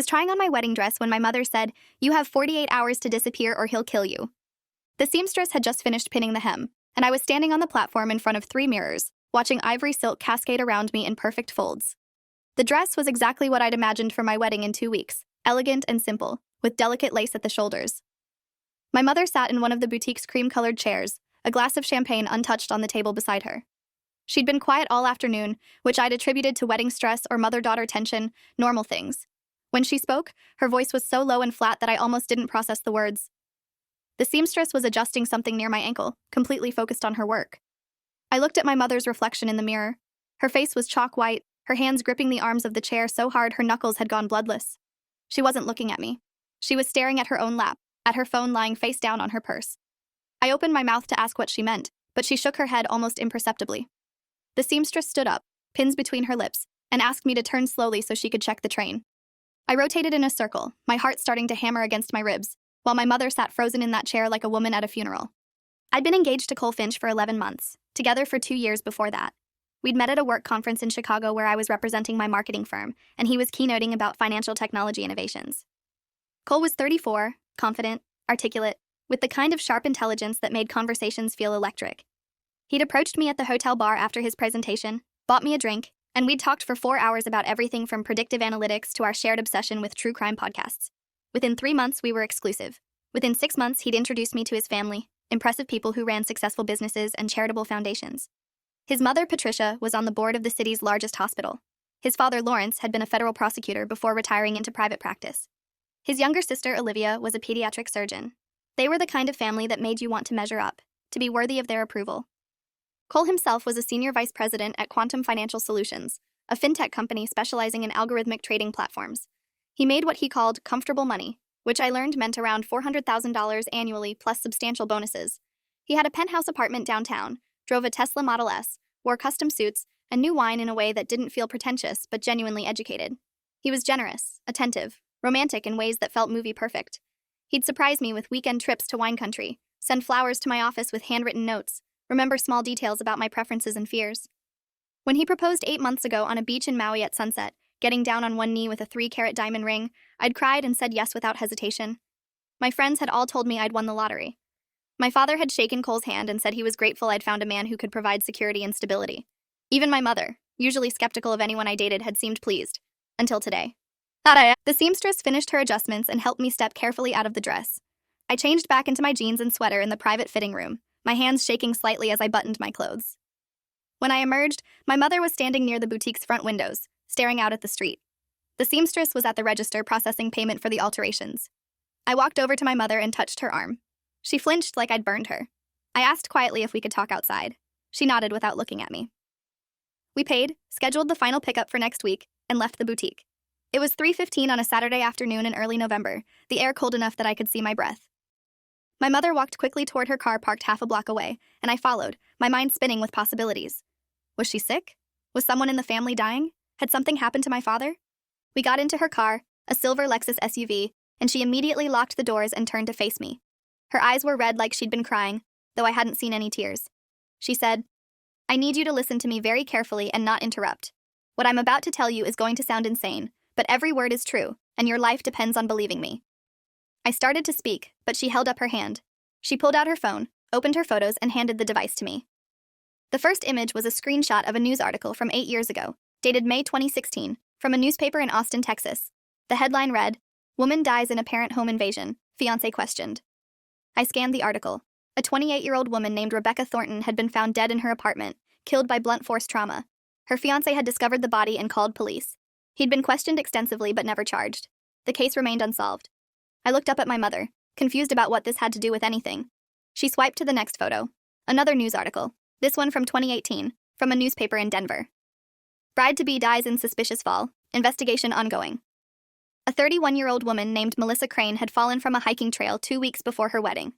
was trying on my wedding dress when my mother said, "You have 48 hours to disappear or he'll kill you." The seamstress had just finished pinning the hem, and I was standing on the platform in front of 3 mirrors, watching ivory silk cascade around me in perfect folds. The dress was exactly what I'd imagined for my wedding in 2 weeks, elegant and simple, with delicate lace at the shoulders. My mother sat in one of the boutique's cream-colored chairs, a glass of champagne untouched on the table beside her. She'd been quiet all afternoon, which I'd attributed to wedding stress or mother-daughter tension, normal things. When she spoke, her voice was so low and flat that I almost didn't process the words. The seamstress was adjusting something near my ankle, completely focused on her work. I looked at my mother's reflection in the mirror. Her face was chalk white, her hands gripping the arms of the chair so hard her knuckles had gone bloodless. She wasn't looking at me. She was staring at her own lap, at her phone lying face down on her purse. I opened my mouth to ask what she meant, but she shook her head almost imperceptibly. The seamstress stood up, pins between her lips, and asked me to turn slowly so she could check the train. I rotated in a circle, my heart starting to hammer against my ribs, while my mother sat frozen in that chair like a woman at a funeral. I'd been engaged to Cole Finch for 11 months, together for 2 years before that. We'd met at a work conference in Chicago where I was representing my marketing firm, and he was keynoting about financial technology innovations. Cole was 34, confident, articulate, with the kind of sharp intelligence that made conversations feel electric. He'd approached me at the hotel bar after his presentation, bought me a drink, and we'd talked for 4 hours about everything from predictive analytics to our shared obsession with true crime podcasts. Within 3 months, we were exclusive. Within 6 months, he'd introduced me to his family, impressive people who ran successful businesses and charitable foundations. His mother, Patricia, was on the board of the city's largest hospital. His father, Lawrence, had been a federal prosecutor before retiring into private practice. His younger sister, Olivia, was a pediatric surgeon. They were the kind of family that made you want to measure up, to be worthy of their approval. Cole himself was a senior vice president at Quantum Financial Solutions, a fintech company specializing in algorithmic trading platforms. He made what he called comfortable money, which I learned meant around $400,000 annually plus substantial bonuses. He had a penthouse apartment downtown, drove a Tesla Model S, wore custom suits, and knew wine in a way that didn't feel pretentious but genuinely educated. He was generous, attentive, romantic in ways that felt movie perfect. He'd surprise me with weekend trips to wine country, send flowers to my office with handwritten notes, remember small details about my preferences and fears. When he proposed 8 months ago on a beach in Maui at sunset, getting down on one knee with a 3-carat diamond ring, I'd cried and said yes without hesitation. My friends had all told me I'd won the lottery. My father had shaken Cole's hand and said he was grateful I'd found a man who could provide security and stability. Even my mother, usually skeptical of anyone I dated, had seemed pleased. Until today. The seamstress finished her adjustments and helped me step carefully out of the dress. I changed back into my jeans and sweater in the private fitting room, my hands shaking slightly as I buttoned my clothes. When I emerged, my mother was standing near the boutique's front windows, staring out at the street. The seamstress was at the register processing payment for the alterations. I walked over to my mother and touched her arm. She flinched like I'd burned her. I asked quietly if we could talk outside. She nodded without looking at me. We paid, scheduled the final pickup for next week, and left the boutique. It was 3:15 on a Saturday afternoon in early November, the air cold enough that I could see my breath. My mother walked quickly toward her car parked half a block away, and I followed, my mind spinning with possibilities. Was she sick? Was someone in the family dying? Had something happened to my father? We got into her car, a silver Lexus SUV, and she immediately locked the doors and turned to face me. Her eyes were red like she'd been crying, though I hadn't seen any tears. She said, "I need you to listen to me very carefully and not interrupt. What I'm about to tell you is going to sound insane, but every word is true, and your life depends on believing me." I started to speak, but she held up her hand. She pulled out her phone, opened her photos, and handed the device to me. The first image was a screenshot of a news article from 8 years ago, dated May 2016, from a newspaper in Austin, Texas. The headline read, "Woman dies in apparent home invasion, fiancé questioned." I scanned the article. A 28-year-old woman named Rebecca Thornton had been found dead in her apartment, killed by blunt force trauma. Her fiancé had discovered the body and called police. He'd been questioned extensively but never charged. The case remained unsolved. I looked up at my mother, confused about what this had to do with anything. She swiped to the next photo. Another news article, this one from 2018, from a newspaper in Denver. Bride-to-be dies in suspicious fall, investigation ongoing. A 31-year-old woman named Melissa Crane had fallen from a hiking trail 2 weeks before her wedding.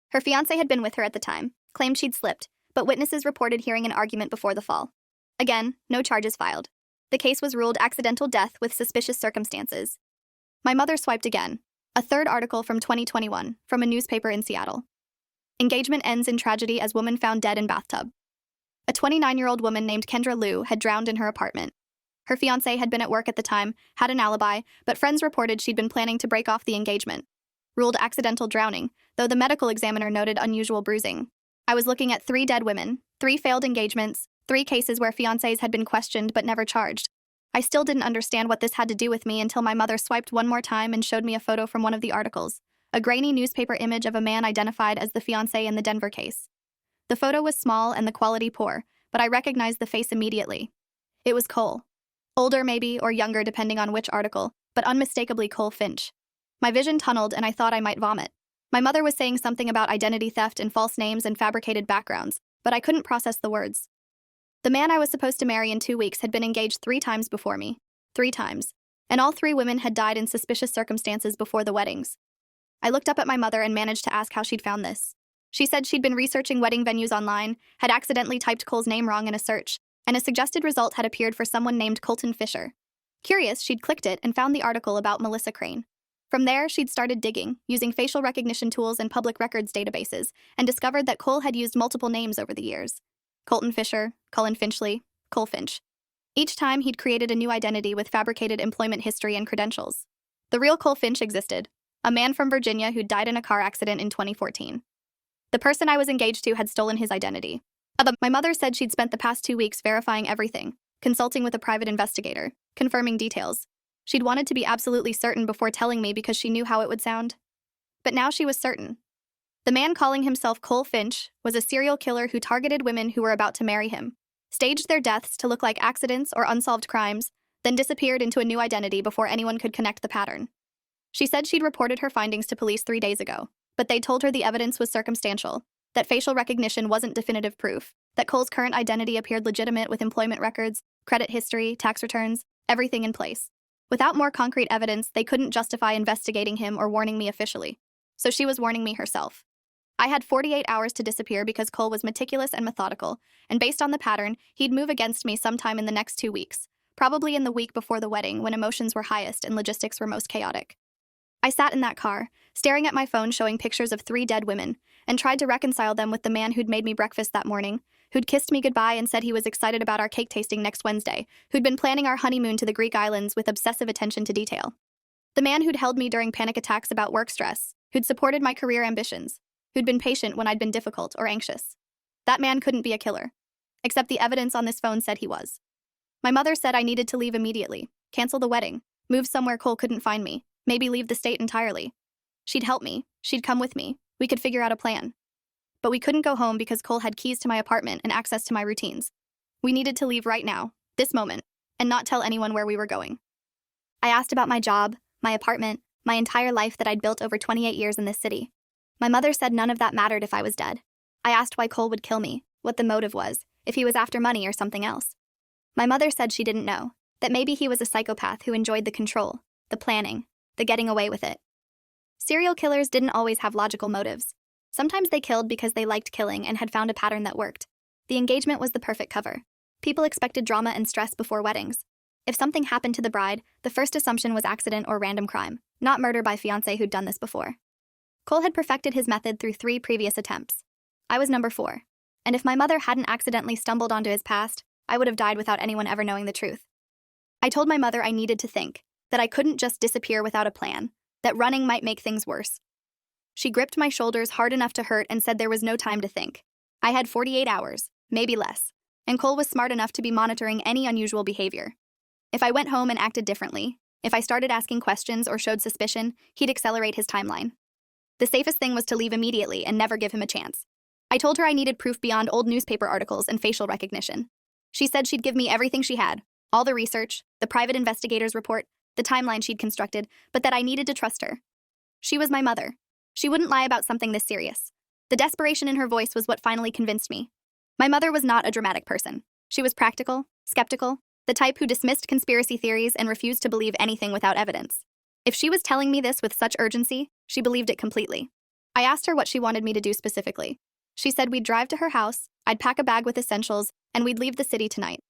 Her fiancé had been with her at the time, claimed she'd slipped, but witnesses reported hearing an argument before the fall. Again, no charges filed. The case was ruled accidental death with suspicious circumstances. My mother swiped again. A third article from 2021, from a newspaper in Seattle. Engagement ends in tragedy as woman found dead in bathtub. A 29-year-old woman named Kendra Liu had drowned in her apartment. Her fiancé had been at work at the time, had an alibi, but friends reported she'd been planning to break off the engagement. Ruled accidental drowning, though the medical examiner noted unusual bruising. I was looking at 3 dead women, 3 failed engagements, 3 cases where fiancés had been questioned but never charged. I still didn't understand what this had to do with me until my mother swiped one more time and showed me a photo from one of the articles, a grainy newspaper image of a man identified as the fiancé in the Denver case. The photo was small and the quality poor, but I recognized the face immediately. It was Cole. Older maybe, or younger depending on which article, but unmistakably Cole Finch. My vision tunneled and I thought I might vomit. My mother was saying something about identity theft and false names and fabricated backgrounds, but I couldn't process the words. The man I was supposed to marry in 2 weeks had been engaged 3 times before me. 3 times. And all 3 women had died in suspicious circumstances before the weddings. I looked up at my mother and managed to ask how she'd found this. She said she'd been researching wedding venues online, had accidentally typed Cole's name wrong in a search, and a suggested result had appeared for someone named Colton Fisher. Curious, she'd clicked it and found the article about Melissa Crane. From there, she'd started digging, using facial recognition tools and public records databases, and discovered that Cole had used multiple names over the years. Colton Fisher, Cullen Finchley, Cole Finch. Each time, he'd created a new identity with fabricated employment history and credentials. The real Cole Finch existed, a man from Virginia who'd died in a car accident in 2014. The person I was engaged to had stolen his identity. My mother said she'd spent the past 2 weeks verifying everything, consulting with a private investigator, confirming details. She'd wanted to be absolutely certain before telling me because she knew how it would sound. But now she was certain. The man calling himself Cole Finch was a serial killer who targeted women who were about to marry him, staged their deaths to look like accidents or unsolved crimes, then disappeared into a new identity before anyone could connect the pattern. She said she'd reported her findings to police 3 days ago, but they told her the evidence was circumstantial, that facial recognition wasn't definitive proof, that Cole's current identity appeared legitimate with employment records, credit history, tax returns, everything in place. Without more concrete evidence, they couldn't justify investigating him or warning me officially. So she was warning me herself. I had 48 hours to disappear because Cole was meticulous and methodical, and based on the pattern, he'd move against me sometime in the next 2 weeks, probably in the week before the wedding when emotions were highest and logistics were most chaotic. I sat in that car, staring at my phone showing pictures of 3 dead women, and tried to reconcile them with the man who'd made me breakfast that morning, who'd kissed me goodbye and said he was excited about our cake tasting next Wednesday, who'd been planning our honeymoon to the Greek islands with obsessive attention to detail. The man who'd held me during panic attacks about work stress, who'd supported my career ambitions, who'd been patient when I'd been difficult or anxious. That man couldn't be a killer. Except the evidence on this phone said he was. My mother said I needed to leave immediately, cancel the wedding, move somewhere Cole couldn't find me, maybe leave the state entirely. She'd help me, she'd come with me, we could figure out a plan. But we couldn't go home because Cole had keys to my apartment and access to my routines. We needed to leave right now, this moment, and not tell anyone where we were going. I asked about my job, my apartment, my entire life that I'd built over 28 years in this city. My mother said none of that mattered if I was dead. I asked why Cole would kill me, what the motive was, if he was after money or something else. My mother said she didn't know, that maybe he was a psychopath who enjoyed the control, the planning, the getting away with it. Serial killers didn't always have logical motives. Sometimes they killed because they liked killing and had found a pattern that worked. The engagement was the perfect cover. People expected drama and stress before weddings. If something happened to the bride, the first assumption was accident or random crime, not murder by fiancé who'd done this before. Cole had perfected his method through 3 previous attempts. I was number 4. And if my mother hadn't accidentally stumbled onto his past, I would have died without anyone ever knowing the truth. I told my mother I needed to think, that I couldn't just disappear without a plan, that running might make things worse. She gripped my shoulders hard enough to hurt and said there was no time to think. I had 48 hours, maybe less, and Cole was smart enough to be monitoring any unusual behavior. If I went home and acted differently, if I started asking questions or showed suspicion, he'd accelerate his timeline. The safest thing was to leave immediately and never give him a chance. I told her I needed proof beyond old newspaper articles and facial recognition. She said she'd give me everything she had, all the research, the private investigator's report, the timeline she'd constructed, but that I needed to trust her. She was my mother. She wouldn't lie about something this serious. The desperation in her voice was what finally convinced me. My mother was not a dramatic person. She was practical, skeptical, the type who dismissed conspiracy theories and refused to believe anything without evidence. If she was telling me this with such urgency, she believed it completely. I asked her what she wanted me to do specifically. She said we'd drive to her house, I'd pack a bag with essentials, and we'd leave the city tonight.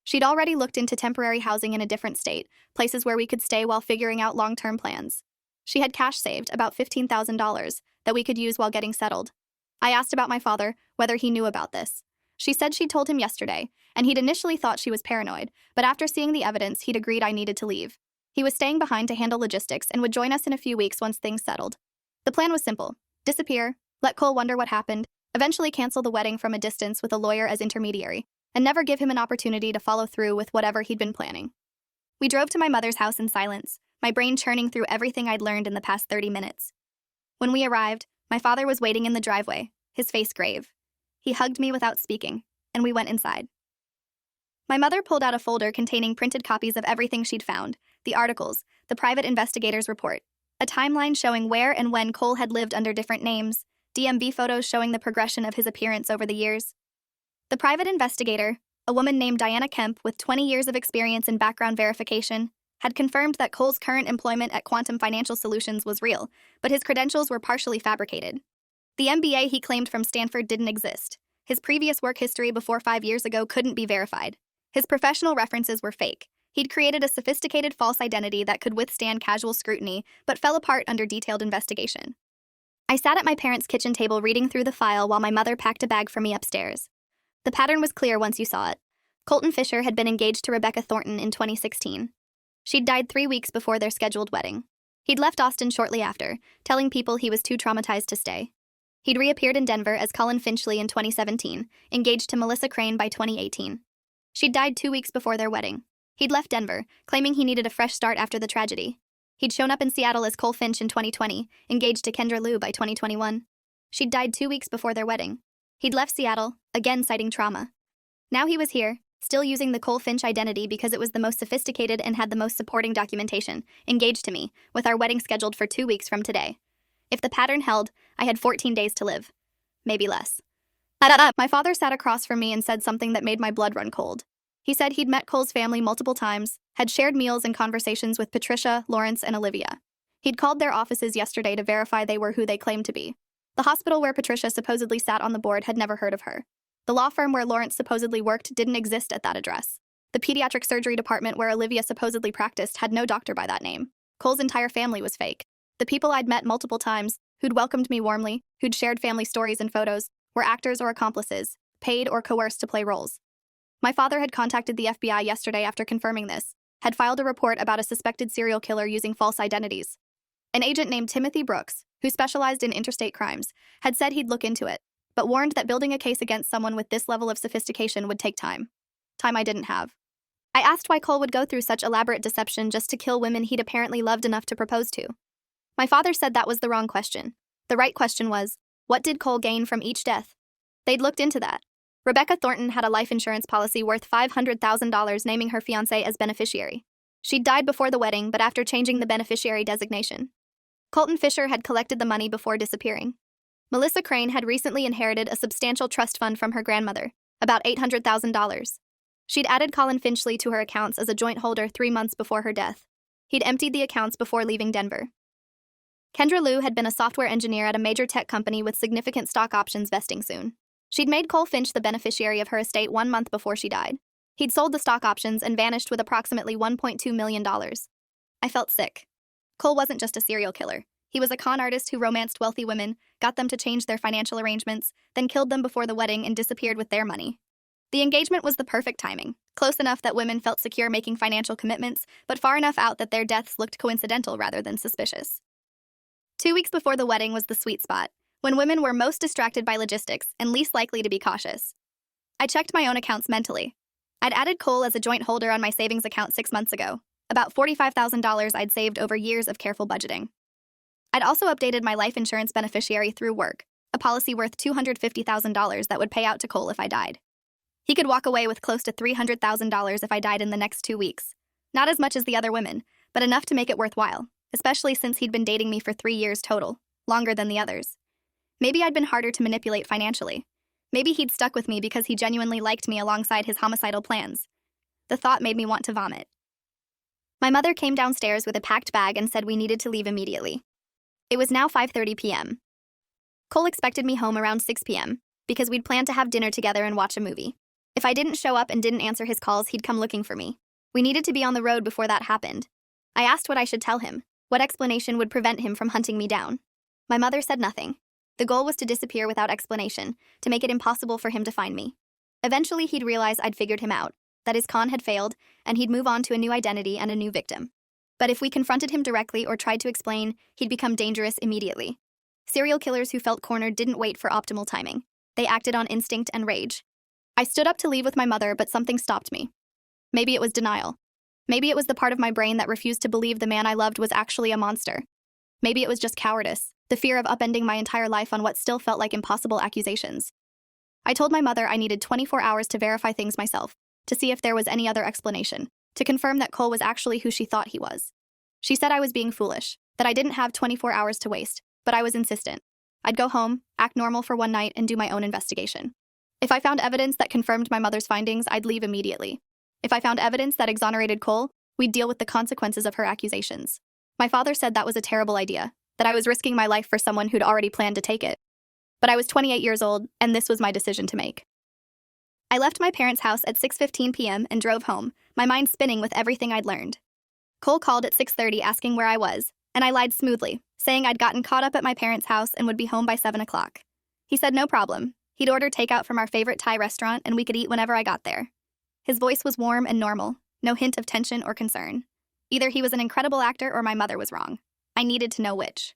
She'd already looked into temporary housing in a different state, places where we could stay while figuring out long-term plans. She had cash saved, about $15,000, that we could use while getting settled. I asked about my father, whether he knew about this. She said she'd told him yesterday, and he'd initially thought she was paranoid, but after seeing the evidence, he'd agreed I needed to leave. He was staying behind to handle logistics and would join us in a few weeks once things settled. The plan was simple: disappear, let Cole wonder what happened, eventually cancel the wedding from a distance with a lawyer as intermediary, and never give him an opportunity to follow through with whatever he'd been planning. We drove to my mother's house in silence, my brain churning through everything I'd learned in the past 30 minutes. When we arrived, my father was waiting in the driveway, his face grave. He hugged me without speaking, and we went inside. My mother pulled out a folder containing printed copies of everything she'd found: the articles, the private investigator's report, a timeline showing where and when Cole had lived under different names, DMV photos showing the progression of his appearance over the years. The private investigator, a woman named Diana Kemp with 20 years of experience in background verification, had confirmed that Cole's current employment at Quantum Financial Solutions was real, but his credentials were partially fabricated. The MBA he claimed from Stanford didn't exist. His previous work history before 5 years ago couldn't be verified. His professional references were fake. He'd created a sophisticated false identity that could withstand casual scrutiny, but fell apart under detailed investigation. I sat at my parents' kitchen table reading through the file while my mother packed a bag for me upstairs. The pattern was clear once you saw it. Colton Fisher had been engaged to Rebecca Thornton in 2016. She'd died 3 weeks before their scheduled wedding. He'd left Austin shortly after, telling people he was too traumatized to stay. He'd reappeared in Denver as Colin Finchley in 2017, engaged to Melissa Crane by 2018. She'd died 2 weeks before their wedding. He'd left Denver, claiming he needed a fresh start after the tragedy. He'd shown up in Seattle as Cole Finch in 2020, engaged to Kendra Liu by 2021. She'd died 2 weeks before their wedding. He'd left Seattle, again citing trauma. Now he was here, still using the Cole Finch identity because it was the most sophisticated and had the most supporting documentation, engaged to me, with our wedding scheduled for 2 weeks from today. If the pattern held, I had 14 days to live. Maybe less. My father sat across from me and said something that made my blood run cold. He said he'd met Cole's family multiple times, had shared meals and conversations with Patricia, Lawrence, and Olivia. He'd called their offices yesterday to verify they were who they claimed to be. The hospital where Patricia supposedly sat on the board had never heard of her. The law firm where Lawrence supposedly worked didn't exist at that address. The pediatric surgery department where Olivia supposedly practiced had no doctor by that name. Cole's entire family was fake. The people I'd met multiple times, who'd welcomed me warmly, who'd shared family stories and photos, were actors or accomplices, paid or coerced to play roles. My father had contacted the FBI yesterday after confirming this, had filed a report about a suspected serial killer using false identities. An agent named Timothy Brooks, who specialized in interstate crimes, had said he'd look into it, but warned that building a case against someone with this level of sophistication would take time. Time I didn't have. I asked why Cole would go through such elaborate deception just to kill women he'd apparently loved enough to propose to. My father said that was the wrong question. The right question was, what did Cole gain from each death? They'd looked into that. Rebecca Thornton had a life insurance policy worth $500,000 naming her fiancé as beneficiary. She'd died before the wedding, but after changing the beneficiary designation. Colton Fisher had collected the money before disappearing. Melissa Crane had recently inherited a substantial trust fund from her grandmother, about $800,000. She'd added Colin Finchley to her accounts as a joint holder 3 months before her death. He'd emptied the accounts before leaving Denver. Kendra Liu had been a software engineer at a major tech company with significant stock options vesting soon. She'd made Cole Finch the beneficiary of her estate 1 month before she died. He'd sold the stock options and vanished with approximately $1.2 million. I felt sick. Cole wasn't just a serial killer. He was a con artist who romanced wealthy women, got them to change their financial arrangements, then killed them before the wedding and disappeared with their money. The engagement was the perfect timing, close enough that women felt secure making financial commitments, but far enough out that their deaths looked coincidental rather than suspicious. 2 weeks before the wedding was the sweet spot, when women were most distracted by logistics and least likely to be cautious. I checked my own accounts mentally. I'd added Cole as a joint holder on my savings account 6 months ago, about $45,000 I'd saved over years of careful budgeting. I'd also updated my life insurance beneficiary through work, a policy worth $250,000 that would pay out to Cole if I died. He could walk away with close to $300,000 if I died in the next 2 weeks. Not as much as the other women, but enough to make it worthwhile, especially since he'd been dating me for 3 years total, longer than the others. Maybe I'd been harder to manipulate financially. Maybe he'd stuck with me because he genuinely liked me alongside his homicidal plans. The thought made me want to vomit. My mother came downstairs with a packed bag and said we needed to leave immediately. It was now 5:30 p.m. Cole expected me home around 6 p.m. because we'd planned to have dinner together and watch a movie. If I didn't show up and didn't answer his calls, he'd come looking for me. We needed to be on the road before that happened. I asked what I should tell him, what explanation would prevent him from hunting me down. My mother said nothing. The goal was to disappear without explanation, to make it impossible for him to find me. Eventually, he'd realize I'd figured him out, that his con had failed, and he'd move on to a new identity and a new victim. But if we confronted him directly or tried to explain, he'd become dangerous immediately. Serial killers who felt cornered didn't wait for optimal timing. They acted on instinct and rage. I stood up to leave with my mother, but something stopped me. Maybe it was denial. Maybe it was the part of my brain that refused to believe the man I loved was actually a monster. Maybe it was just cowardice, the fear of upending my entire life on what still felt like impossible accusations. I told my mother I needed 24 hours to verify things myself, to see if there was any other explanation, to confirm that Cole was actually who she thought he was. She said I was being foolish, that I didn't have 24 hours to waste, but I was insistent. I'd go home, act normal for one night, and do my own investigation. If I found evidence that confirmed my mother's findings, I'd leave immediately. If I found evidence that exonerated Cole, we'd deal with the consequences of her accusations. My father said that was a terrible idea, that I was risking my life for someone who'd already planned to take it. But I was 28 years old, and this was my decision to make. I left my parents' house at 6:15 p.m. and drove home, my mind spinning with everything I'd learned. Cole called at 6:30 asking where I was, and I lied smoothly, saying I'd gotten caught up at my parents' house and would be home by 7 o'clock. He said no problem. He'd order takeout from our favorite Thai restaurant and we could eat whenever I got there. His voice was warm and normal, no hint of tension or concern. Either he was an incredible actor or my mother was wrong. I needed to know which.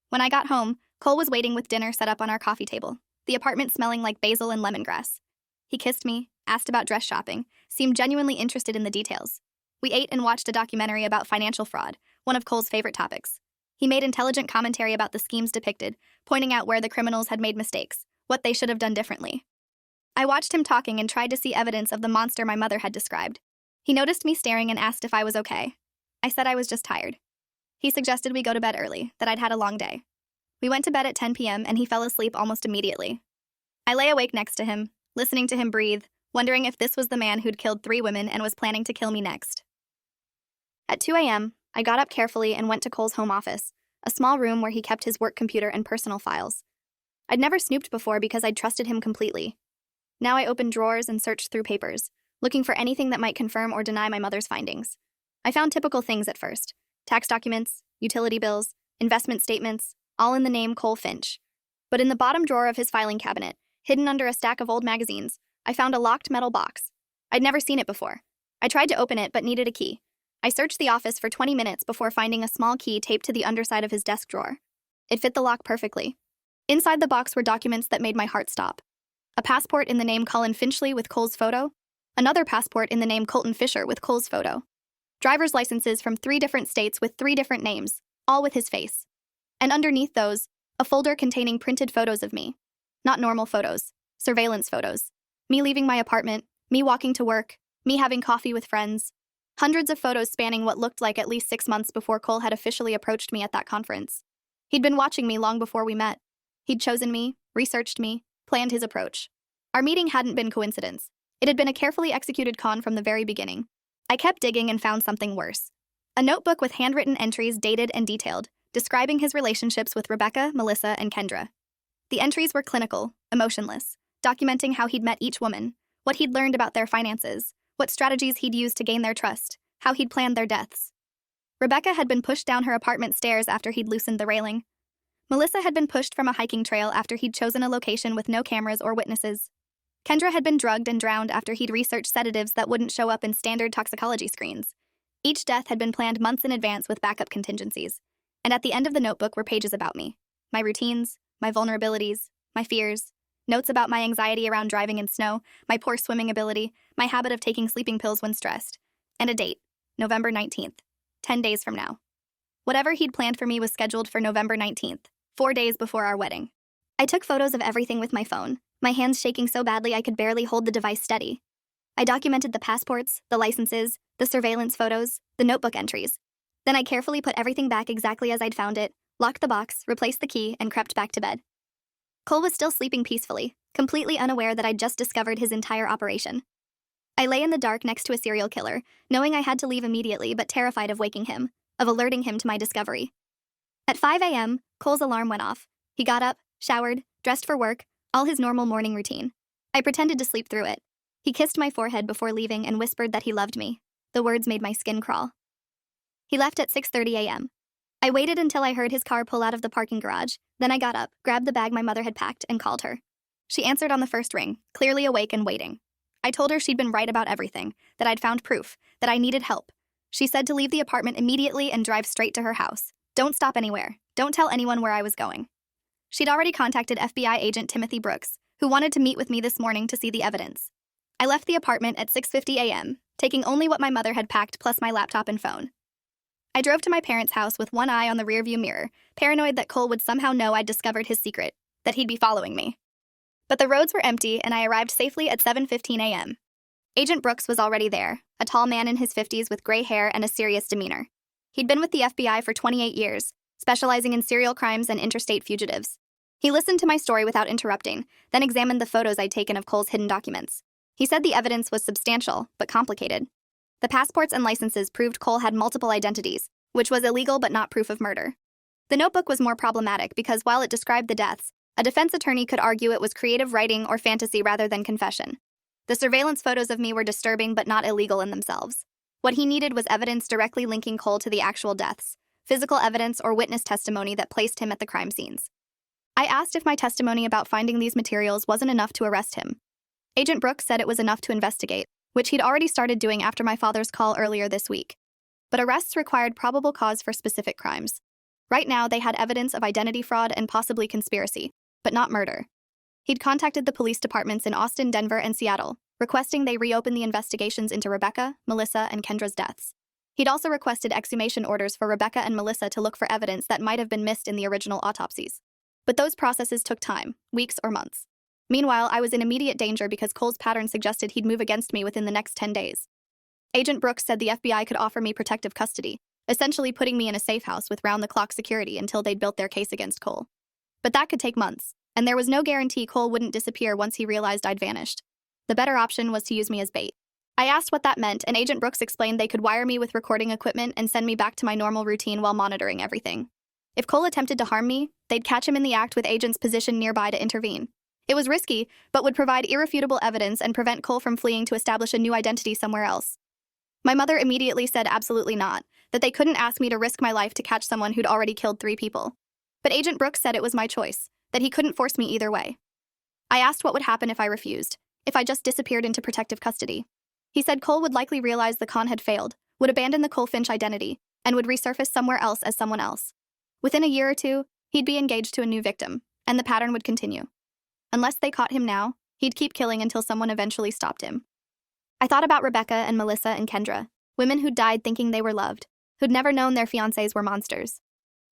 When I got home, Cole was waiting with dinner set up on our coffee table, the apartment smelling like basil and lemongrass. He kissed me, asked about dress shopping, seemed genuinely interested in the details. We ate and watched a documentary about financial fraud, one of Cole's favorite topics. He made intelligent commentary about the schemes depicted, pointing out where the criminals had made mistakes, what they should have done differently. I watched him talking and tried to see evidence of the monster my mother had described. He noticed me staring and asked if I was okay. I said I was just tired. He suggested we go to bed early, that I'd had a long day. We went to bed at 10 p.m. and he fell asleep almost immediately. I lay awake next to him, listening to him breathe, wondering if this was the man who'd killed 3 women and was planning to kill me next. At 2 a.m., I got up carefully and went to Cole's home office, a small room where he kept his work computer and personal files. I'd never snooped before because I'd trusted him completely. Now I opened drawers and searched through papers, looking for anything that might confirm or deny my mother's findings. I found typical things at first: tax documents, utility bills, investment statements, all in the name Cole Finch. But in the bottom drawer of his filing cabinet, hidden under a stack of old magazines, I found a locked metal box. I'd never seen it before. I tried to open it but needed a key. I searched the office for 20 minutes before finding a small key taped to the underside of his desk drawer. It fit the lock perfectly. Inside the box were documents that made my heart stop. A passport in the name Cullen Finchley with Cole's photo, another passport in the name Colton Fisher with Cole's photo, driver's licenses from 3 different states with 3 different names, all with his face. And underneath those, a folder containing printed photos of me. Not normal photos, surveillance photos. Me leaving my apartment, me walking to work, me having coffee with friends. Hundreds of photos spanning what looked like at least 6 months before Cole had officially approached me at that conference. He'd been watching me long before we met. He'd chosen me, researched me, planned his approach. Our meeting hadn't been coincidence. It had been a carefully executed con from the very beginning. I kept digging and found something worse. A notebook with handwritten entries dated and detailed, describing his relationships with Rebecca, Melissa, and Kendra. The entries were clinical, emotionless, documenting how he'd met each woman, what he'd learned about their finances, what strategies he'd used to gain their trust, how he'd planned their deaths. Rebecca had been pushed down her apartment stairs after he'd loosened the railing. Melissa had been pushed from a hiking trail after he'd chosen a location with no cameras or witnesses. Kendra had been drugged and drowned after he'd researched sedatives that wouldn't show up in standard toxicology screens. Each death had been planned months in advance with backup contingencies. And at the end of the notebook were pages about me. My routines, my vulnerabilities, my fears, notes about my anxiety around driving in snow, my poor swimming ability, my habit of taking sleeping pills when stressed, and a date, November 19th, 10 days from now. Whatever he'd planned for me was scheduled for November 19th, 4 days before our wedding. I took photos of everything with my phone, my hands shaking so badly I could barely hold the device steady. I documented the passports, the licenses, the surveillance photos, the notebook entries. Then I carefully put everything back exactly as I'd found it, locked the box, replaced the key, and crept back to bed. Cole was still sleeping peacefully, completely unaware that I'd just discovered his entire operation. I lay in the dark next to a serial killer, knowing I had to leave immediately but terrified of waking him, of alerting him to my discovery. At 5 a.m., Cole's alarm went off. He got up, showered, dressed for work, all his normal morning routine. I pretended to sleep through it. He kissed my forehead before leaving and whispered that he loved me. The words made my skin crawl. He left at 6:30 a.m. I waited until I heard his car pull out of the parking garage, then I got up, grabbed the bag my mother had packed, and called her. She answered on the first ring, clearly awake and waiting. I told her she'd been right about everything, that I'd found proof, that I needed help. She said to leave the apartment immediately and drive straight to her house. Don't stop anywhere. Don't tell anyone where I was going. She'd already contacted FBI agent Timothy Brooks, who wanted to meet with me this morning to see the evidence. I left the apartment at 6:50 a.m., taking only what my mother had packed plus my laptop and phone. I drove to my parents' house with one eye on the rearview mirror, paranoid that Cole would somehow know I'd discovered his secret, that he'd be following me. But the roads were empty and I arrived safely at 7:15 a.m. Agent Brooks was already there, a tall man in his 50s with gray hair and a serious demeanor. He'd been with the FBI for 28 years, specializing in serial crimes and interstate fugitives. He listened to my story without interrupting, then examined the photos I'd taken of Cole's hidden documents. He said the evidence was substantial, but complicated. The passports and licenses proved Cole had multiple identities, which was illegal but not proof of murder. The notebook was more problematic because while it described the deaths, a defense attorney could argue it was creative writing or fantasy rather than confession. The surveillance photos of me were disturbing but not illegal in themselves. What he needed was evidence directly linking Cole to the actual deaths, physical evidence or witness testimony that placed him at the crime scenes. I asked if my testimony about finding these materials wasn't enough to arrest him. Agent Brooks said it was enough to investigate, which he'd already started doing after my father's call earlier this week. But arrests required probable cause for specific crimes. Right now, they had evidence of identity fraud and possibly conspiracy, but not murder. He'd contacted the police departments in Austin, Denver, and Seattle, requesting they reopen the investigations into Rebecca, Melissa, and Kendra's deaths. He'd also requested exhumation orders for Rebecca and Melissa to look for evidence that might have been missed in the original autopsies. But those processes took time, weeks or months. Meanwhile, I was in immediate danger because Cole's pattern suggested he'd move against me within the next 10 days. Agent Brooks said the FBI could offer me protective custody, essentially putting me in a safe house with round-the-clock security until they'd built their case against Cole. But that could take months, and there was no guarantee Cole wouldn't disappear once he realized I'd vanished. The better option was to use me as bait. I asked what that meant, and Agent Brooks explained they could wire me with recording equipment and send me back to my normal routine while monitoring everything. If Cole attempted to harm me, they'd catch him in the act with agents positioned nearby to intervene. It was risky, but would provide irrefutable evidence and prevent Cole from fleeing to establish a new identity somewhere else. My mother immediately said absolutely not, that they couldn't ask me to risk my life to catch someone who'd already killed 3 people. But Agent Brooks said it was my choice, that he couldn't force me either way. I asked what would happen if I refused, if I just disappeared into protective custody. He said Cole would likely realize the con had failed, would abandon the Cole Finch identity, and would resurface somewhere else as someone else. Within a year or 2, he'd be engaged to a new victim, and the pattern would continue. Unless they caught him now, he'd keep killing until someone eventually stopped him. I thought about Rebecca and Melissa and Kendra, women who'd died thinking they were loved, who'd never known their fiancés were monsters.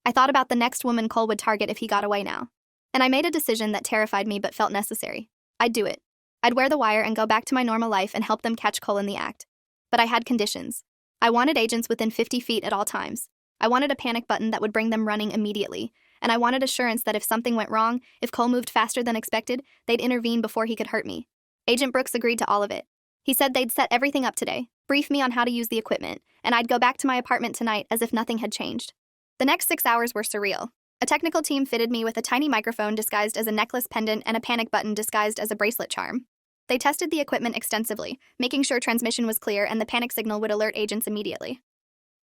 I thought about the next woman Cole would target if he got away now. And I made a decision that terrified me but felt necessary. I'd do it. I'd wear the wire and go back to my normal life and help them catch Cole in the act. But I had conditions. I wanted agents within 50 feet at all times. I wanted a panic button that would bring them running immediately. And I wanted assurance that if something went wrong, if Cole moved faster than expected, they'd intervene before he could hurt me. Agent Brooks agreed to all of it. He said they'd set everything up today, brief me on how to use the equipment, and I'd go back to my apartment tonight as if nothing had changed. The next 6 hours were surreal. A technical team fitted me with a tiny microphone disguised as a necklace pendant and a panic button disguised as a bracelet charm. They tested the equipment extensively, making sure transmission was clear and the panic signal would alert agents immediately.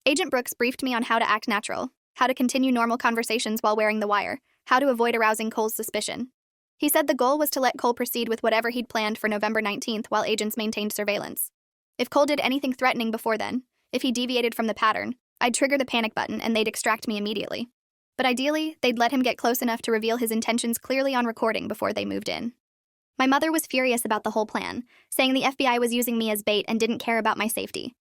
Agent Brooks briefed me on how to act natural, how to continue normal conversations while wearing the wire, how to avoid arousing Cole's suspicion. He said the goal was to let Cole proceed with whatever he'd planned for November 19th while agents maintained surveillance. If Cole did anything threatening before then, if he deviated from the pattern, I'd trigger the panic button and they'd extract me immediately. But ideally, they'd let him get close enough to reveal his intentions clearly on recording before they moved in. My mother was furious about the whole plan, saying the FBI was using me as bait and didn't care about my safety.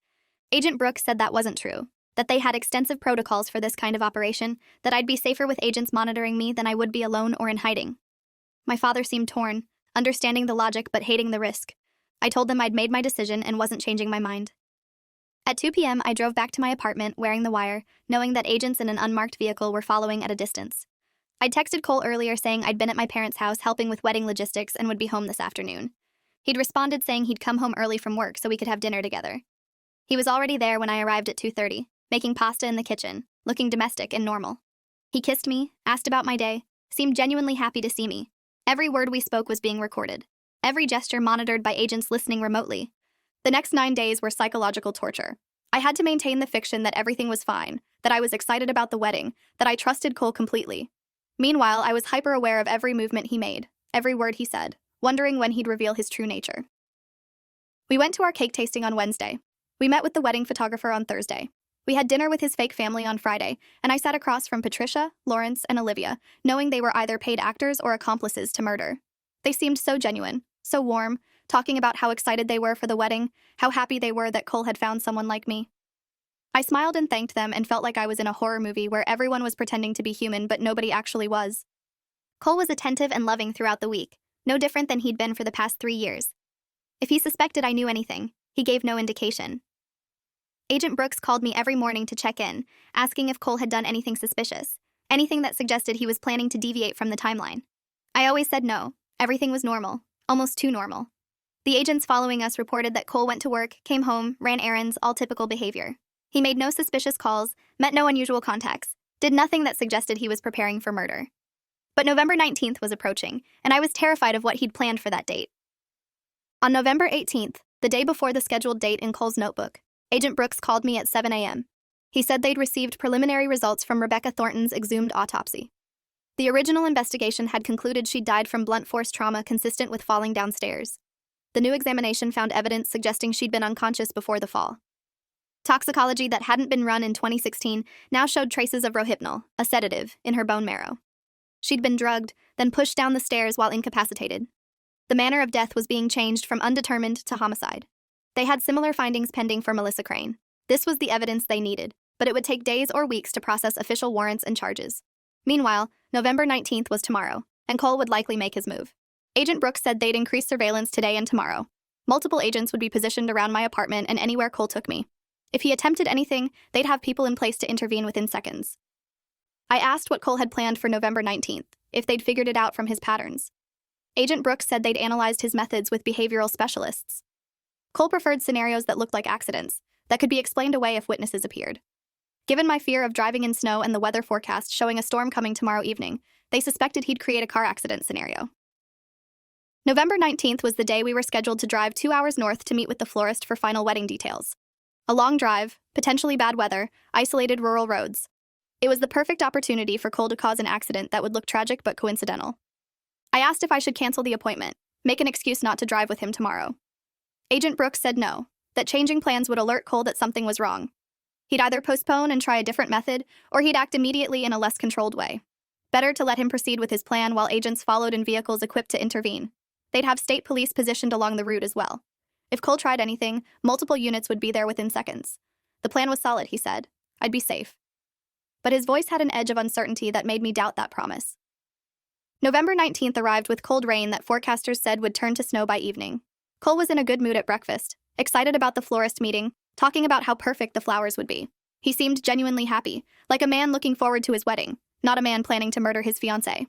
Agent Brooks said that wasn't true, that they had extensive protocols for this kind of operation, that I'd be safer with agents monitoring me than I would be alone or in hiding. My father seemed torn, understanding the logic but hating the risk. I told them I'd made my decision and wasn't changing my mind. At 2 p.m., I drove back to my apartment wearing the wire, knowing that agents in an unmarked vehicle were following at a distance. I'd texted Cole earlier saying I'd been at my parents' house helping with wedding logistics and would be home this afternoon. He'd responded saying he'd come home early from work so we could have dinner together. He was already there when I arrived at 2:30, making pasta in the kitchen, looking domestic and normal. He kissed me, asked about my day, seemed genuinely happy to see me. Every word we spoke was being recorded. Every gesture monitored by agents listening remotely. The next 9 days were psychological torture. I had to maintain the fiction that everything was fine, that I was excited about the wedding, that I trusted Cole completely. Meanwhile, I was hyper-aware of every movement he made, every word he said, wondering when he'd reveal his true nature. We went to our cake tasting on Wednesday. We met with the wedding photographer on Thursday. We had dinner with his fake family on Friday, and I sat across from Patricia, Lawrence, and Olivia, knowing they were either paid actors or accomplices to murder. They seemed so genuine, so warm, talking about how excited they were for the wedding, how happy they were that Cole had found someone like me. I smiled and thanked them and felt like I was in a horror movie where everyone was pretending to be human but nobody actually was. Cole was attentive and loving throughout the week, no different than he'd been for the past 3 years. If he suspected I knew anything, he gave no indication. Agent Brooks called me every morning to check in, asking if Cole had done anything suspicious, anything that suggested he was planning to deviate from the timeline. I always said no, everything was normal, almost too normal. The agents following us reported that Cole went to work, came home, ran errands, all typical behavior. He made no suspicious calls, met no unusual contacts, did nothing that suggested he was preparing for murder. But November 19th was approaching, and I was terrified of what he'd planned for that date. On November 18th, the day before the scheduled date in Cole's notebook, Agent Brooks called me at 7 a.m. He said they'd received preliminary results from Rebecca Thornton's exhumed autopsy. The original investigation had concluded she'd died from blunt force trauma consistent with falling downstairs. The new examination found evidence suggesting she'd been unconscious before the fall. Toxicology that hadn't been run in 2016 now showed traces of Rohypnol, a sedative, in her bone marrow. She'd been drugged, then pushed down the stairs while incapacitated. The manner of death was being changed from undetermined to homicide. They had similar findings pending for Melissa Crane. This was the evidence they needed, but it would take days or weeks to process official warrants and charges. Meanwhile, November 19th was tomorrow, and Cole would likely make his move. Agent Brooks said they'd increase surveillance today and tomorrow. Multiple agents would be positioned around my apartment and anywhere Cole took me. If he attempted anything, they'd have people in place to intervene within seconds. I asked what Cole had planned for November 19th, if they'd figured it out from his patterns. Agent Brooks said they'd analyzed his methods with behavioral specialists. Cole preferred scenarios that looked like accidents, that could be explained away if witnesses appeared. Given my fear of driving in snow and the weather forecast showing a storm coming tomorrow evening, they suspected he'd create a car accident scenario. November 19th was the day we were scheduled to drive 2 hours north to meet with the florist for final wedding details. A long drive, potentially bad weather, isolated rural roads. It was the perfect opportunity for Cole to cause an accident that would look tragic but coincidental. I asked if I should cancel the appointment, make an excuse not to drive with him tomorrow. Agent Brooks said no, that changing plans would alert Cole that something was wrong. He'd either postpone and try a different method, or he'd act immediately in a less controlled way. Better to let him proceed with his plan while agents followed in vehicles equipped to intervene. They'd have state police positioned along the route as well. If Cole tried anything, multiple units would be there within seconds. The plan was solid, he said. I'd be safe. But his voice had an edge of uncertainty that made me doubt that promise. November 19th arrived with cold rain that forecasters said would turn to snow by evening. Cole was in a good mood at breakfast, excited about the florist meeting, talking about how perfect the flowers would be. He seemed genuinely happy, like a man looking forward to his wedding, not a man planning to murder his fiancée.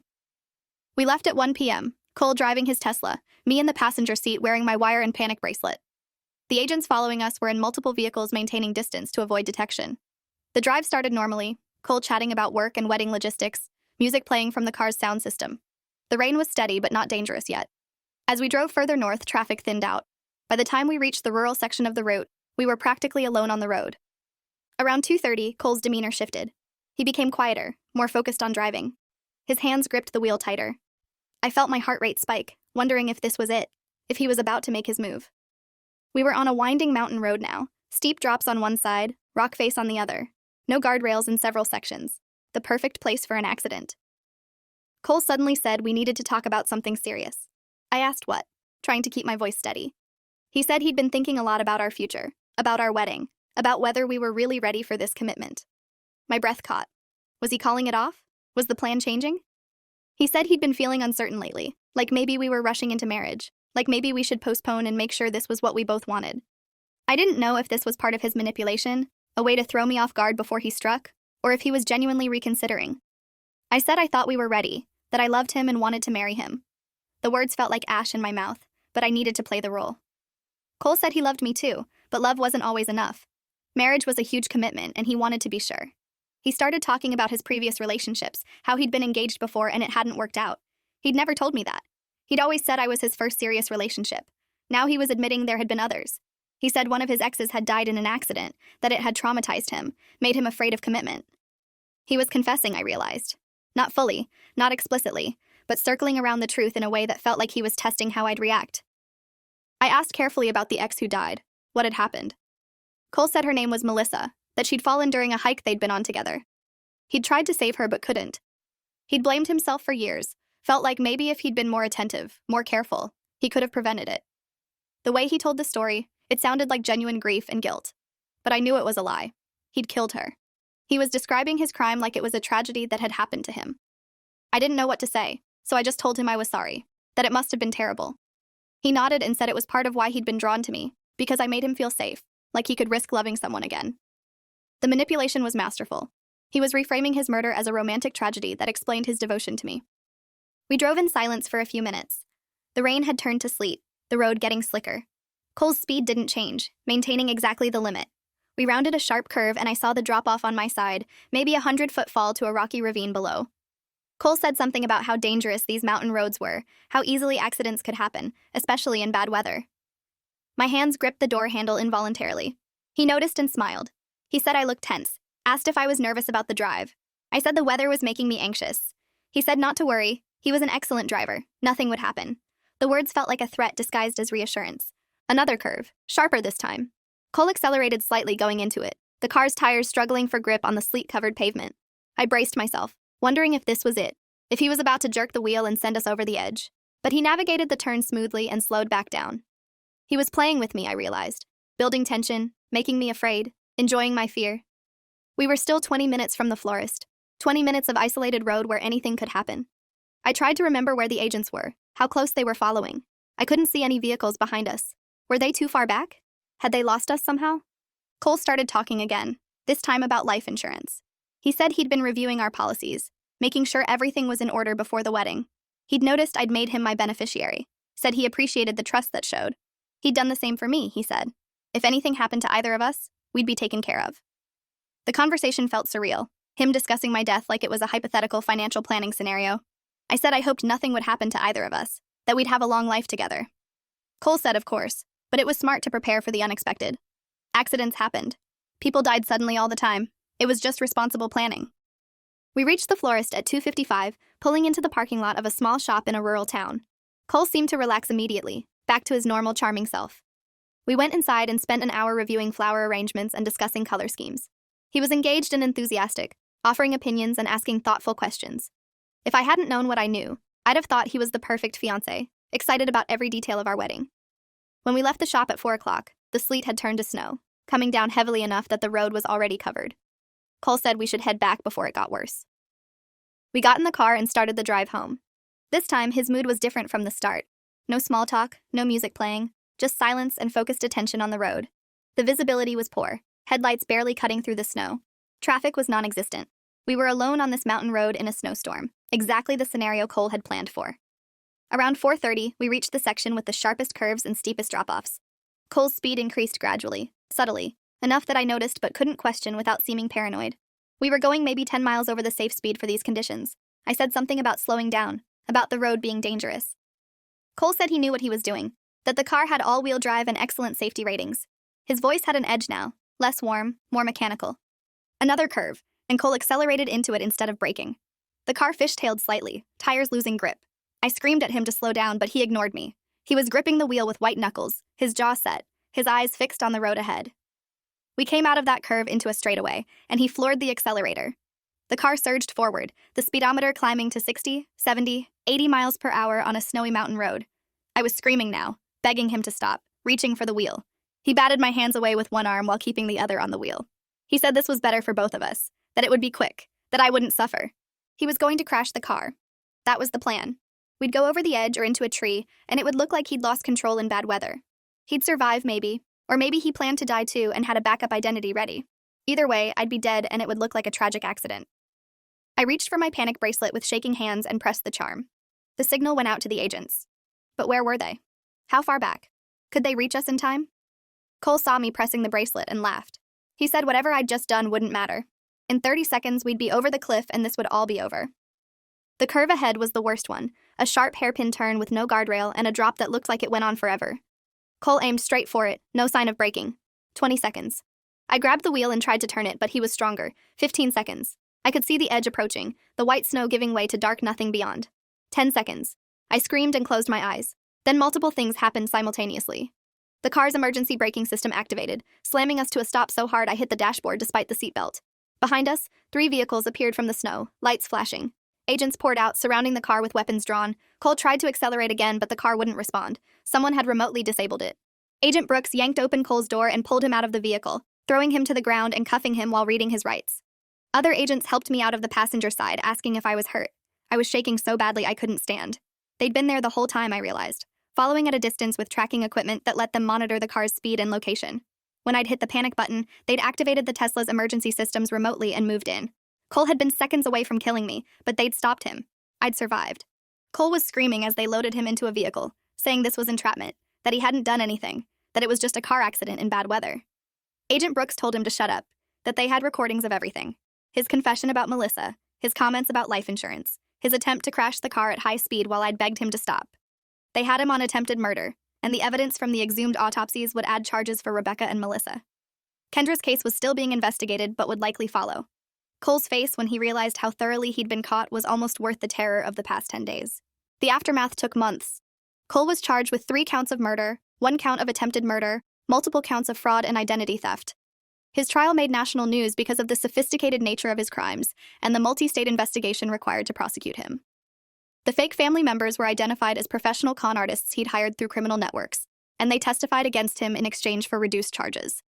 We left at 1 p.m., Cole driving his Tesla, me in the passenger seat wearing my wire and panic bracelet. The agents following us were in multiple vehicles maintaining distance to avoid detection. The drive started normally, Cole chatting about work and wedding logistics, music playing from the car's sound system. The rain was steady but not dangerous yet. As we drove further north, traffic thinned out. By the time we reached the rural section of the route, we were practically alone on the road. Around 2:30, Cole's demeanor shifted. He became quieter, more focused on driving. His hands gripped the wheel tighter. I felt my heart rate spike, wondering if this was it, if he was about to make his move. We were on a winding mountain road now, steep drops on one side, rock face on the other. No guardrails in several sections. The perfect place for an accident. Cole suddenly said we needed to talk about something serious. I asked what, trying to keep my voice steady. He said he'd been thinking a lot about our future, about our wedding, about whether we were really ready for this commitment. My breath caught. Was he calling it off? Was the plan changing? He said he'd been feeling uncertain lately, like maybe we were rushing into marriage, like maybe we should postpone and make sure this was what we both wanted. I didn't know if this was part of his manipulation, a way to throw me off guard before he struck, or if he was genuinely reconsidering. I said I thought we were ready, that I loved him and wanted to marry him. The words felt like ash in my mouth, but I needed to play the role. Cole said he loved me too, but love wasn't always enough. Marriage was a huge commitment, and he wanted to be sure. He started talking about his previous relationships, how he'd been engaged before and it hadn't worked out. He'd never told me that. He'd always said I was his first serious relationship. Now he was admitting there had been others. He said one of his exes had died in an accident, that it had traumatized him, made him afraid of commitment. He was confessing, I realized. Not fully, not explicitly, but circling around the truth in a way that felt like he was testing how I'd react. I asked carefully about the ex who died, what had happened. Cole said her name was Melissa, that she'd fallen during a hike they'd been on together. He'd tried to save her but couldn't. He'd blamed himself for years, felt like maybe if he'd been more attentive, more careful, he could have prevented it. The way he told the story, it sounded like genuine grief and guilt. But I knew it was a lie. He'd killed her. He was describing his crime like it was a tragedy that had happened to him. I didn't know what to say, so I just told him I was sorry, that it must have been terrible. He nodded and said it was part of why he'd been drawn to me, because I made him feel safe, like he could risk loving someone again. The manipulation was masterful. He was reframing his murder as a romantic tragedy that explained his devotion to me. We drove in silence for a few minutes. The rain had turned to sleet, the road getting slicker. Cole's speed didn't change, maintaining exactly the limit. We rounded a sharp curve and I saw the drop-off on my side, maybe 100-foot fall to a rocky ravine below. Cole said something about how dangerous these mountain roads were, how easily accidents could happen, especially in bad weather. My hands gripped the door handle involuntarily. He noticed and smiled. He said I looked tense, asked if I was nervous about the drive. I said the weather was making me anxious. He said not to worry, he was an excellent driver, nothing would happen. The words felt like a threat disguised as reassurance. Another curve, sharper this time. Cole accelerated slightly going into it, the car's tires struggling for grip on the sleet-covered pavement. I braced myself, wondering if this was it, if he was about to jerk the wheel and send us over the edge. But he navigated the turn smoothly and slowed back down. He was playing with me, I realized, building tension, making me afraid, enjoying my fear. We were still 20 minutes from the florist, 20 minutes of isolated road where anything could happen. I tried to remember where the agents were, how close they were following. I couldn't see any vehicles behind us. Were they too far back? Had they lost us somehow? Cole started talking again, this time about life insurance. He said he'd been reviewing our policies, making sure everything was in order before the wedding. He'd noticed I'd made him my beneficiary, said he appreciated the trust that showed. He'd done the same for me, he said. If anything happened to either of us, we'd be taken care of. The conversation felt surreal, him discussing my death like it was a hypothetical financial planning scenario. I said I hoped nothing would happen to either of us, that we'd have a long life together. Cole said, of course, but it was smart to prepare for the unexpected. Accidents happened. People died suddenly all the time. It was just responsible planning. We reached the florist at 2:55, pulling into the parking lot of a small shop in a rural town. Cole seemed to relax immediately, back to his normal charming self. We went inside and spent an hour reviewing flower arrangements and discussing color schemes. He was engaged and enthusiastic, offering opinions and asking thoughtful questions. If I hadn't known what I knew, I'd have thought he was the perfect fiancé, excited about every detail of our wedding. When we left the shop at 4 o'clock, the sleet had turned to snow, coming down heavily enough that the road was already covered. Cole said we should head back before it got worse. We got in the car and started the drive home. This time, his mood was different from the start. No small talk, no music playing, just silence and focused attention on the road. The visibility was poor, headlights barely cutting through the snow. Traffic was non-existent. We were alone on this mountain road in a snowstorm, exactly the scenario Cole had planned for. Around 4:30, we reached the section with the sharpest curves and steepest drop-offs. Cole's speed increased gradually, subtly, enough that I noticed but couldn't question without seeming paranoid. We were going maybe 10 miles over the safe speed for these conditions. I said something about slowing down, about the road being dangerous. Cole said he knew what he was doing, that the car had all-wheel drive and excellent safety ratings. His voice had an edge now, less warm, more mechanical. Another curve, and Cole accelerated into it instead of braking. The car fishtailed slightly, tires losing grip. I screamed at him to slow down, but he ignored me. He was gripping the wheel with white knuckles, his jaw set, his eyes fixed on the road ahead. We came out of that curve into a straightaway, and he floored the accelerator. The car surged forward, the speedometer climbing to 60, 70, 80 miles per hour on a snowy mountain road. I was screaming now, begging him to stop, reaching for the wheel. He batted my hands away with one arm while keeping the other on the wheel. He said this was better for both of us, that it would be quick, that I wouldn't suffer. He was going to crash the car. That was the plan. We'd go over the edge or into a tree, and it would look like he'd lost control in bad weather. He'd survive, maybe, or maybe he planned to die too and had a backup identity ready. Either way, I'd be dead and it would look like a tragic accident. I reached for my panic bracelet with shaking hands and pressed the charm. The signal went out to the agents. But where were they? How far back? Could they reach us in time? Cole saw me pressing the bracelet and laughed. He said whatever I'd just done wouldn't matter. In 30 seconds, we'd be over the cliff and this would all be over. The curve ahead was the worst one, a sharp hairpin turn with no guardrail and a drop that looked like it went on forever. Cole aimed straight for it, no sign of braking. 20 seconds. I grabbed the wheel and tried to turn it, but he was stronger. 15 seconds. I could see the edge approaching, the white snow giving way to dark nothing beyond. 10 seconds. I screamed and closed my eyes. Then multiple things happened simultaneously. The car's emergency braking system activated, slamming us to a stop so hard I hit the dashboard despite the seatbelt. Behind us, 3 vehicles appeared from the snow, lights flashing. Agents poured out, surrounding the car with weapons drawn. Cole tried to accelerate again, but the car wouldn't respond. Someone had remotely disabled it. Agent Brooks yanked open Cole's door and pulled him out of the vehicle, throwing him to the ground and cuffing him while reading his rights. Other agents helped me out of the passenger side, asking if I was hurt. I was shaking so badly I couldn't stand. They'd been there the whole time, I realized, following at a distance with tracking equipment that let them monitor the car's speed and location. When I'd hit the panic button, they'd activated the Tesla's emergency systems remotely and moved in. Cole had been seconds away from killing me, but they'd stopped him. I'd survived. Cole was screaming as they loaded him into a vehicle, saying this was entrapment, that he hadn't done anything, that it was just a car accident in bad weather. Agent Brooks told him to shut up, that they had recordings of everything. His confession about Melissa, his comments about life insurance, his attempt to crash the car at high speed while I'd begged him to stop. They had him on attempted murder, and the evidence from the exhumed autopsies would add charges for Rebecca and Melissa. Kendra's case was still being investigated but would likely follow. Cole's face when he realized how thoroughly he'd been caught was almost worth the terror of the past 10 days. The aftermath took months. Cole was charged with 3 counts of murder, 1 count of attempted murder, multiple counts of fraud and identity theft. His trial made national news because of the sophisticated nature of his crimes and the multi-state investigation required to prosecute him. The fake family members were identified as professional con artists he'd hired through criminal networks, and they testified against him in exchange for reduced charges.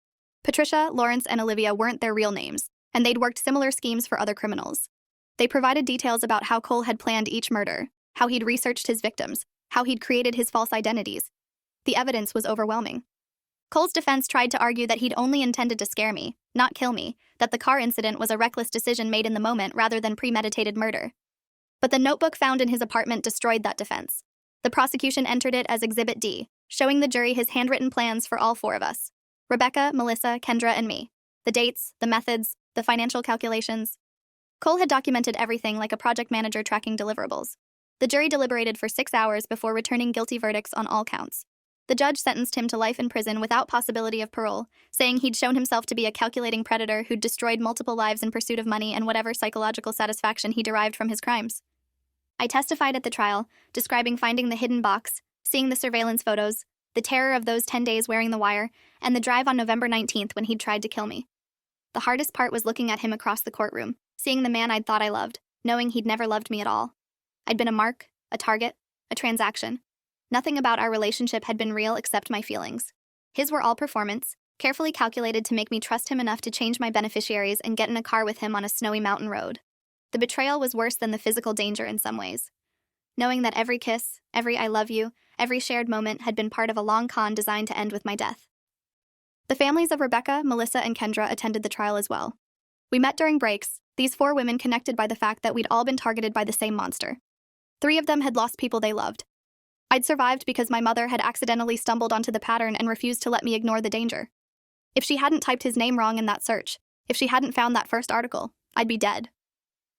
Patricia, Lawrence, and Olivia weren't their real names, and they'd worked similar schemes for other criminals. They provided details about how Cole had planned each murder, how he'd researched his victims, how he'd created his false identities. The evidence was overwhelming. Cole's defense tried to argue that he'd only intended to scare me, not kill me, that the car incident was a reckless decision made in the moment rather than premeditated murder. But the notebook found in his apartment destroyed that defense. The prosecution entered it as Exhibit D, showing the jury his handwritten plans for all 4 of us: Rebecca, Melissa, Kendra, and me. The dates, the methods, the financial calculations. Cole had documented everything like a project manager tracking deliverables. The jury deliberated for 6 hours before returning guilty verdicts on all counts. The judge sentenced him to life in prison without possibility of parole, saying he'd shown himself to be a calculating predator who'd destroyed multiple lives in pursuit of money and whatever psychological satisfaction he derived from his crimes. I testified at the trial, describing finding the hidden box, seeing the surveillance photos, the terror of those 10 days wearing the wire, and the drive on November 19th when he'd tried to kill me. The hardest part was looking at him across the courtroom, seeing the man I'd thought I loved, knowing he'd never loved me at all. I'd been a mark, a target, a transaction. Nothing about our relationship had been real except my feelings. His were all performance, carefully calculated to make me trust him enough to change my beneficiaries and get in a car with him on a snowy mountain road. The betrayal was worse than the physical danger in some ways. Knowing that every kiss, every I love you, every shared moment had been part of a long con designed to end with my death. The families of Rebecca, Melissa, and Kendra attended the trial as well. We met during breaks, these 4 women connected by the fact that we'd all been targeted by the same monster. 3 of them had lost people they loved. I'd survived because my mother had accidentally stumbled onto the pattern and refused to let me ignore the danger. If she hadn't typed his name wrong in that search, if she hadn't found that first article, I'd be dead.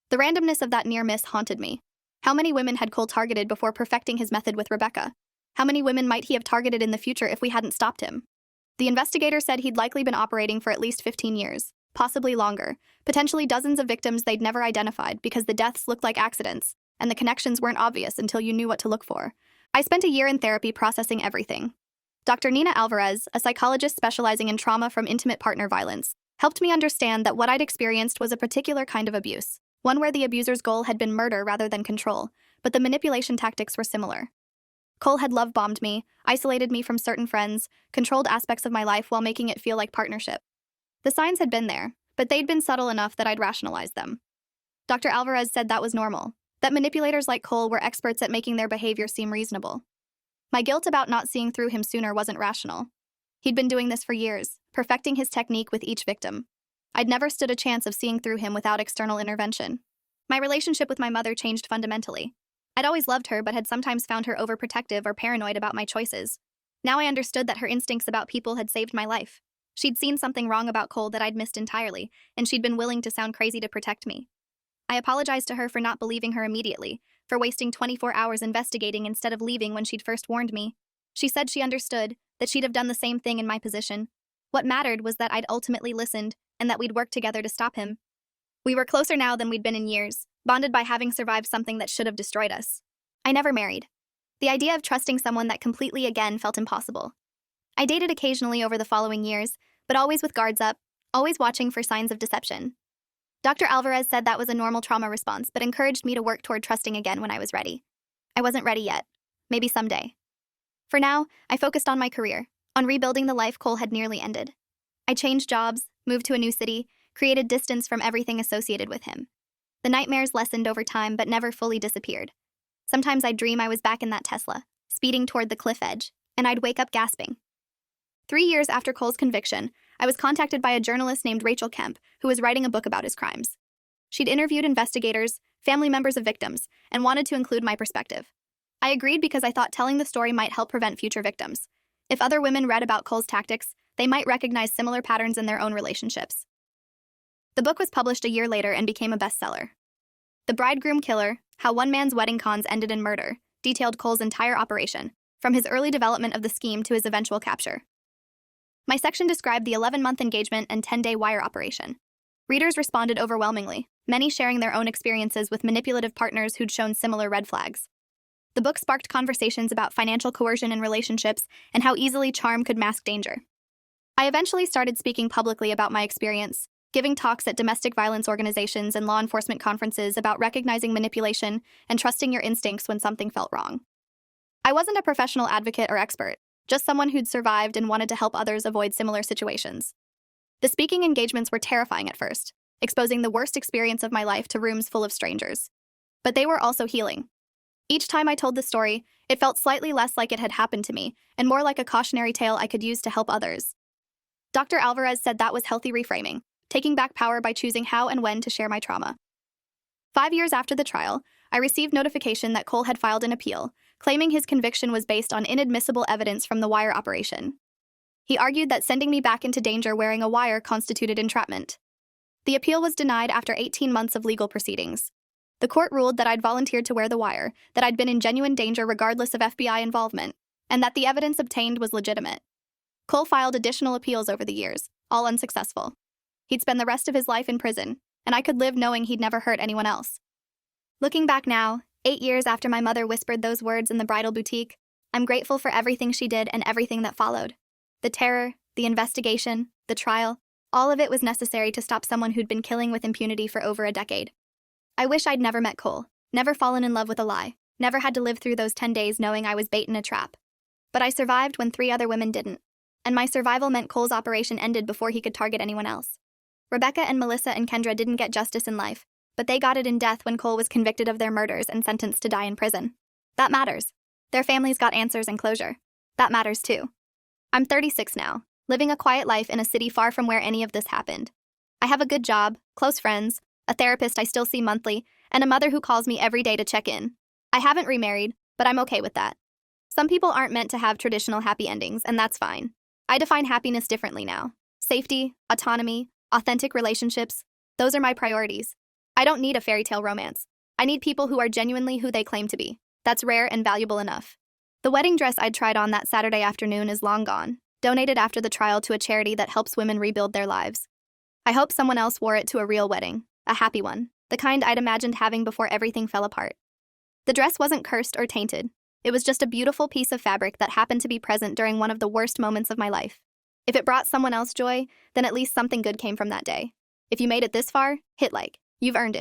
The randomness of that near miss haunted me. How many women had Cole targeted before perfecting his method with Rebecca? How many women might he have targeted in the future if we hadn't stopped him? The investigator said he'd likely been operating for at least 15 years, possibly longer, potentially dozens of victims they'd never identified because the deaths looked like accidents, and the connections weren't obvious until you knew what to look for. I spent a year in therapy processing everything. Dr. Nina Alvarez, a psychologist specializing in trauma from intimate partner violence, helped me understand that what I'd experienced was a particular kind of abuse, one where the abuser's goal had been murder rather than control, but the manipulation tactics were similar. Cole had love-bombed me, isolated me from certain friends, controlled aspects of my life while making it feel like partnership. The signs had been there, but they'd been subtle enough that I'd rationalized them. Dr. Alvarez said that was normal, that manipulators like Cole were experts at making their behavior seem reasonable. My guilt about not seeing through him sooner wasn't rational. He'd been doing this for years, perfecting his technique with each victim. I'd never stood a chance of seeing through him without external intervention. My relationship with my mother changed fundamentally. I'd always loved her but had sometimes found her overprotective or paranoid about my choices. Now I understood that her instincts about people had saved my life. She'd seen something wrong about Cole that I'd missed entirely, and she'd been willing to sound crazy to protect me. I apologized to her for not believing her immediately, for wasting 24 hours investigating instead of leaving when she'd first warned me. She said she understood, that she'd have done the same thing in my position. What mattered was that I'd ultimately listened, and that we'd worked together to stop him. We were closer now than we'd been in years, bonded by having survived something that should have destroyed us. I never married. The idea of trusting someone that completely again felt impossible. I dated occasionally over the following years, but always with guards up, always watching for signs of deception. Dr. Alvarez said that was a normal trauma response, but encouraged me to work toward trusting again when I was ready. I wasn't ready yet. Maybe someday. For now, I focused on my career, on rebuilding the life Cole had nearly ended. I changed jobs, moved to a new city, created distance from everything associated with him. The nightmares lessened over time but never fully disappeared. Sometimes I'd dream I was back in that Tesla, speeding toward the cliff edge, and I'd wake up gasping. 3 years after Cole's conviction, I was contacted by a journalist named Rachel Kemp, who was writing a book about his crimes. She'd interviewed investigators, family members of victims, and wanted to include my perspective. I agreed because I thought telling the story might help prevent future victims. If other women read about Cole's tactics, they might recognize similar patterns in their own relationships. The book was published a year later and became a bestseller. The Bridegroom Killer: How One Man's Wedding Cons Ended in Murder detailed Cole's entire operation, from his early development of the scheme to his eventual capture. My section described the 11-month engagement and 10-day wire operation. Readers responded overwhelmingly, many sharing their own experiences with manipulative partners who'd shown similar red flags. The book sparked conversations about financial coercion in relationships and how easily charm could mask danger. I eventually started speaking publicly about my experience, giving talks at domestic violence organizations and law enforcement conferences about recognizing manipulation and trusting your instincts when something felt wrong. I wasn't a professional advocate or expert, just someone who'd survived and wanted to help others avoid similar situations. The speaking engagements were terrifying at first, exposing the worst experience of my life to rooms full of strangers. But they were also healing. Each time I told the story, it felt slightly less like it had happened to me, and more like a cautionary tale I could use to help others. Dr. Alvarez said that was healthy reframing, taking back power by choosing how and when to share my trauma. 5 years after the trial, I received notification that Cole had filed an appeal, claiming his conviction was based on inadmissible evidence from the wire operation. He argued that sending me back into danger wearing a wire constituted entrapment. The appeal was denied after 18 months of legal proceedings. The court ruled that I'd volunteered to wear the wire, that I'd been in genuine danger regardless of FBI involvement, and that the evidence obtained was legitimate. Cole filed additional appeals over the years, all unsuccessful. He'd spend the rest of his life in prison, and I could live knowing he'd never hurt anyone else. Looking back now, 8 years after my mother whispered those words in the bridal boutique, I'm grateful for everything she did and everything that followed. The terror, the investigation, the trial, all of it was necessary to stop someone who'd been killing with impunity for over a decade. I wish I'd never met Cole, never fallen in love with a lie, never had to live through those 10 days knowing I was bait in a trap. But I survived when 3 other women didn't, and my survival meant Cole's operation ended before he could target anyone else. Rebecca and Melissa and Kendra didn't get justice in life, but they got it in death when Cole was convicted of their murders and sentenced to die in prison. That matters. Their families got answers and closure. That matters too. I'm 36 now, living a quiet life in a city far from where any of this happened. I have a good job, close friends, a therapist I still see monthly, and a mother who calls me every day to check in. I haven't remarried, but I'm okay with that. Some people aren't meant to have traditional happy endings, and that's fine. I define happiness differently now. Safety, autonomy, authentic relationships, those are my priorities. I don't need a fairy tale romance. I need people who are genuinely who they claim to be. That's rare and valuable enough. The wedding dress I'd tried on that Saturday afternoon is long gone, donated after the trial to a charity that helps women rebuild their lives. I hope someone else wore it to a real wedding, a happy one, the kind I'd imagined having before everything fell apart. The dress wasn't cursed or tainted. It was just a beautiful piece of fabric that happened to be present during one of the worst moments of my life. If it brought someone else joy, then at least something good came from that day. If you made it this far, hit like. You've earned it.